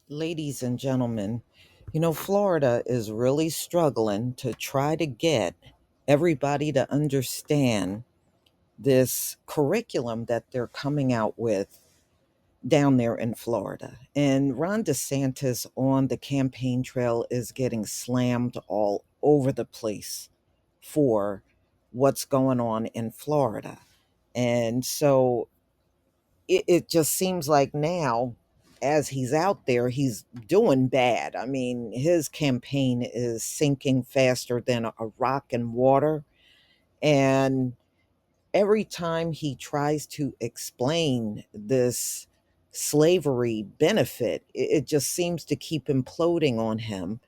Ladies and gentlemen, Florida is really struggling to try to get everybody to understand this curriculum that they're coming out with down there in Florida. And Ron DeSantis on the campaign trail is getting slammed all over the place for what's going on in Florida. And so it just seems like now, as he's out there, he's doing bad. I mean, his campaign is sinking faster than a rock in water. And every time he tries to explain this slavery benefit, it just seems to keep imploding on him.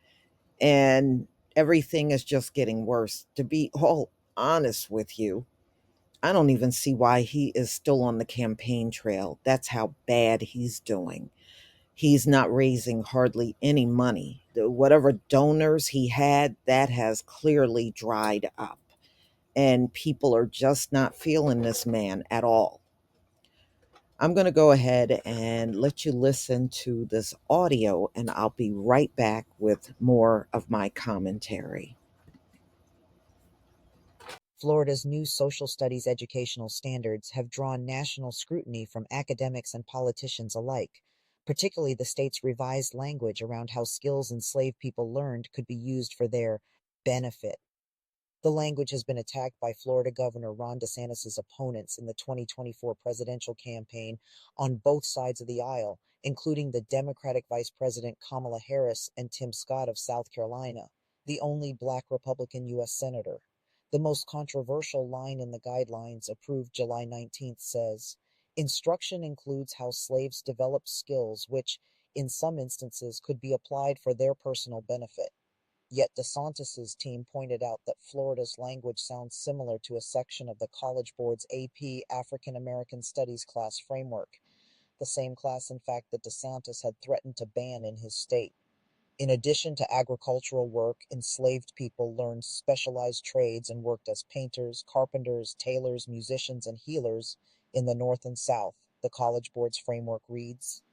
And everything is just getting worse. To be all honest with you, I don't even see why he is still on the campaign trail. That's how bad he's doing. He's not raising hardly any money. Whatever donors he had, that has clearly dried up. And people are just not feeling this man at all. I'm going to go ahead and let you listen to this audio, and I'll be right back with more of my commentary. Florida's new social studies educational standards have drawn national scrutiny from academics and politicians alike, particularly the state's revised language around how skills enslaved people learned could be used for their benefit. The language has been attacked by Florida Governor Ron DeSantis' opponents in the 2024 presidential campaign on both sides of the aisle, including the Democratic Vice President Kamala Harris and Tim Scott of South Carolina, the only Black Republican U.S. Senator. The most controversial line in the guidelines, approved July 19th, says, "Instruction includes how slaves developed skills which, in some instances, could be applied for their personal benefit." Yet DeSantis's team pointed out that Florida's language sounds similar to a section of the College Board's AP African American Studies class framework, the same class, in fact, that DeSantis had threatened to ban in his state. In addition to agricultural work, enslaved people learned specialized trades and worked as painters, carpenters, tailors, musicians, and healers in the North and South, the College Board's framework reads.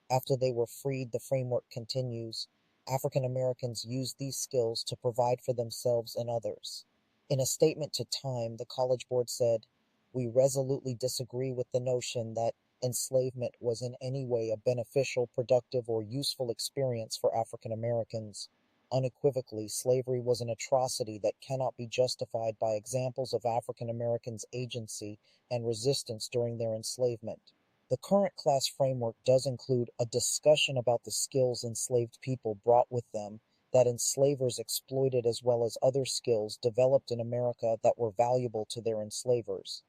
After they were freed, the framework continues, African Americans used these skills to provide for themselves and others. In a statement to Time, the College Board said, "We resolutely disagree with the notion that enslavement was in any way a beneficial, productive, or useful experience for African Americans. Unequivocally, slavery was an atrocity that cannot be justified by examples of African Americans' agency and resistance during their enslavement." The current class framework does include a discussion about the skills enslaved people brought with them that enslavers exploited, as well as other skills developed in America that were valuable to their enslavers,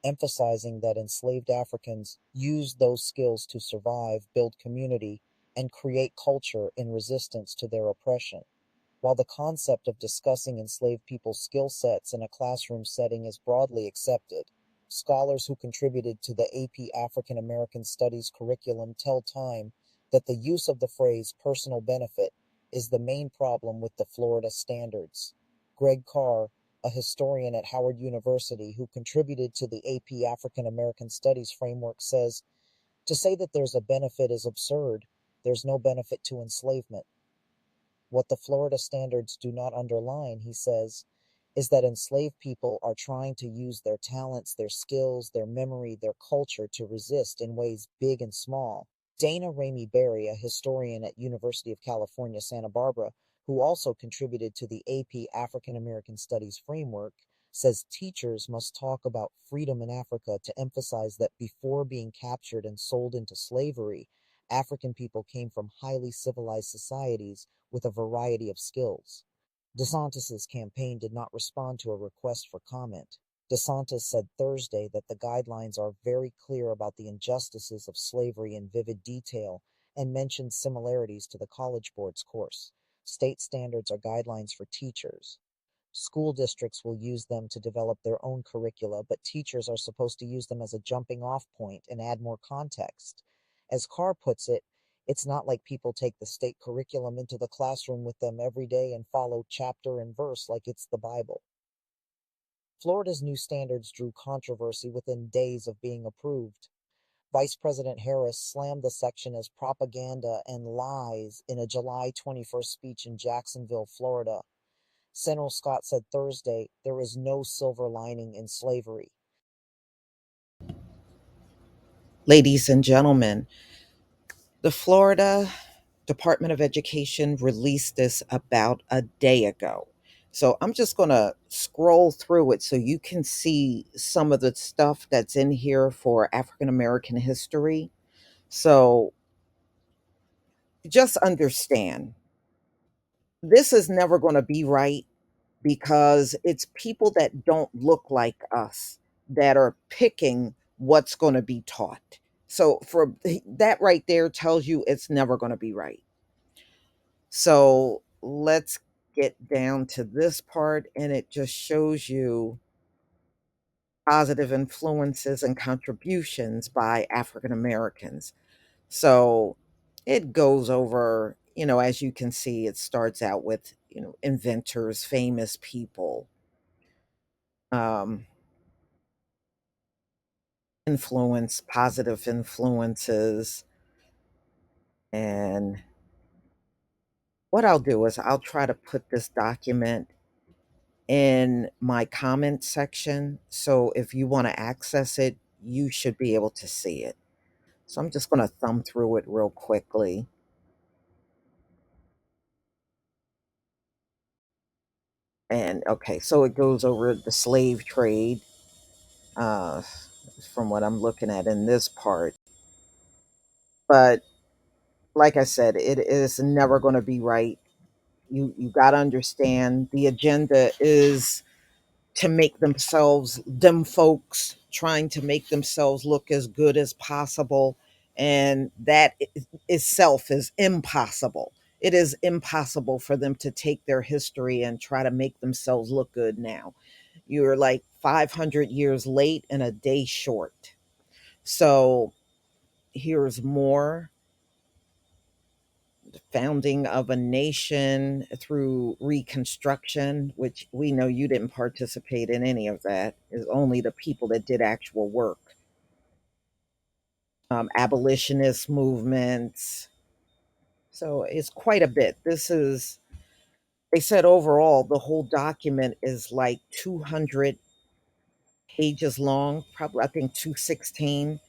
emphasizing that enslaved Africans used those skills to survive, build community, and create culture in resistance to their oppression. While the concept of discussing enslaved people's skill sets in a classroom setting is broadly accepted, scholars who contributed to the AP African American Studies curriculum tell Time that the use of the phrase personal benefit is the main problem with the Florida standards. Greg Carr, a historian at Howard University who contributed to the AP African American Studies framework, says, "To say that there's a benefit is absurd. There's no benefit to enslavement." What the Florida standards do not underline, he says, is that enslaved people are trying to use their talents, their skills, their memory, their culture to resist in ways big and small. Dana Ramey Berry, a historian at University of California, Santa Barbara, who also contributed to the AP African American Studies framework, says teachers must talk about freedom in Africa to emphasize that before being captured and sold into slavery, African people came from highly civilized societies with a variety of skills. DeSantis's campaign did not respond to a request for comment. DeSantis said Thursday that the guidelines are very clear about the injustices of slavery in vivid detail and mentioned similarities to the College Board's course. State standards are guidelines for teachers. School districts will use them to develop their own curricula, but teachers are supposed to use them as a jumping off point and add more context. As Carr puts it, it's not like people take the state curriculum into the classroom with them every day and follow chapter and verse like it's the Bible. Florida's new standards drew controversy within days of being approved. Vice President Harris slammed the section as propaganda and lies in a July 21st speech in Jacksonville, Florida. Senator Scott said Thursday there is no silver lining in slavery. Ladies and gentlemen, the Florida Department of Education released this about a day ago. So I'm just going to scroll through it so you can see some of the stuff that's in here for African American history. So just understand this is never going to be right because it's people that don't look like us that are picking what's going to be taught. So for that right there tells you it's never going to be right. So let's get down to this part, and it just shows you positive influences and contributions by African Americans. So it goes over, as you can see, it starts out with, inventors, famous people, um, positive influences. And what I'll do is I'll try to put this document in my comment section. So if you want to access it, you should be able to see it. So I'm just going to thumb through it real quickly. And okay, so it goes over the slave trade, uh, from what I'm looking at in this part. But like I said, it is never going to be right. You got to understand the agenda is to make themselves, them folks trying to make themselves look as good as possible, and that itself is impossible. It is impossible for them to take their history and try to make themselves look good now. You're like 500 years late and a day short. So here's more: founding of a nation through Reconstruction, which we know you didn't participate in any of that. Is only the people that did actual work. Abolitionist movements. So it's quite a bit. This is, they said overall, the whole document is like 200 pages long, probably, I think 216.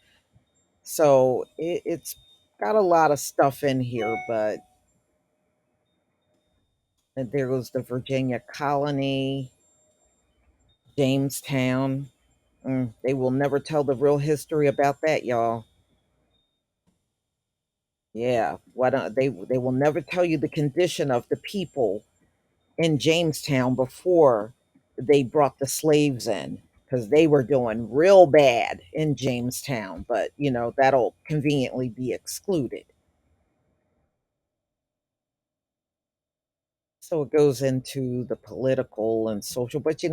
So it's got a lot of stuff in here, but there was the Virginia colony, Jamestown. They will never tell the real history about that, y'all. Yeah, why don't they will never tell you the condition of the people in Jamestown before they brought the slaves in, because they were doing real bad in Jamestown, but that'll conveniently be excluded. So it goes into the political and social, but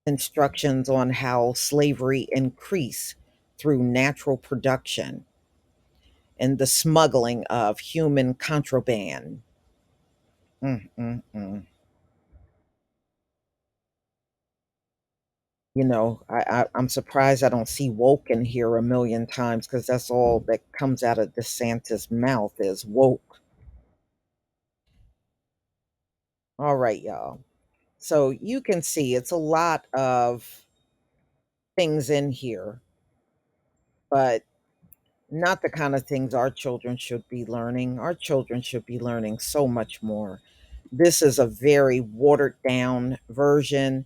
instructions on how slavery increased through natural production and the smuggling of human contraband. Mm, mm, mm. I'm surprised I don't see woke in here a million times, because that's all that comes out of DeSantis' mouth is woke. All right, y'all. So you can see it's a lot of things in here, but not the kind of things our children should be learning. Our children should be learning so much more. This is a very watered down version,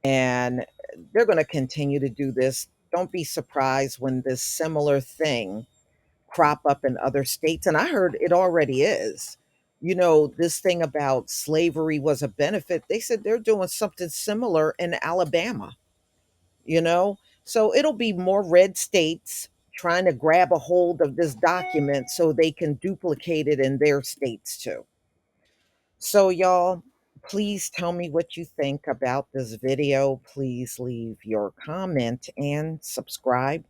and they're going to continue to do this. Don't be surprised when this similar thing crop up in other states, and I heard it already is. This thing about slavery was a benefit. They said they're doing something similar in Alabama, you know? So it'll be more red states trying to grab a hold of this document so they can duplicate it in their states too. So, y'all, please tell me what you think about this video. Please leave your comment and subscribe.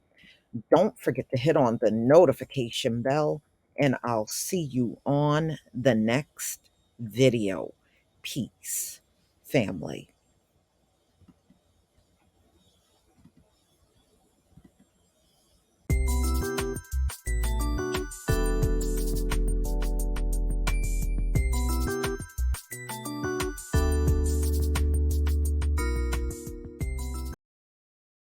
Don't forget to hit on the notification bell, and I'll see you on the next video. Peace, family.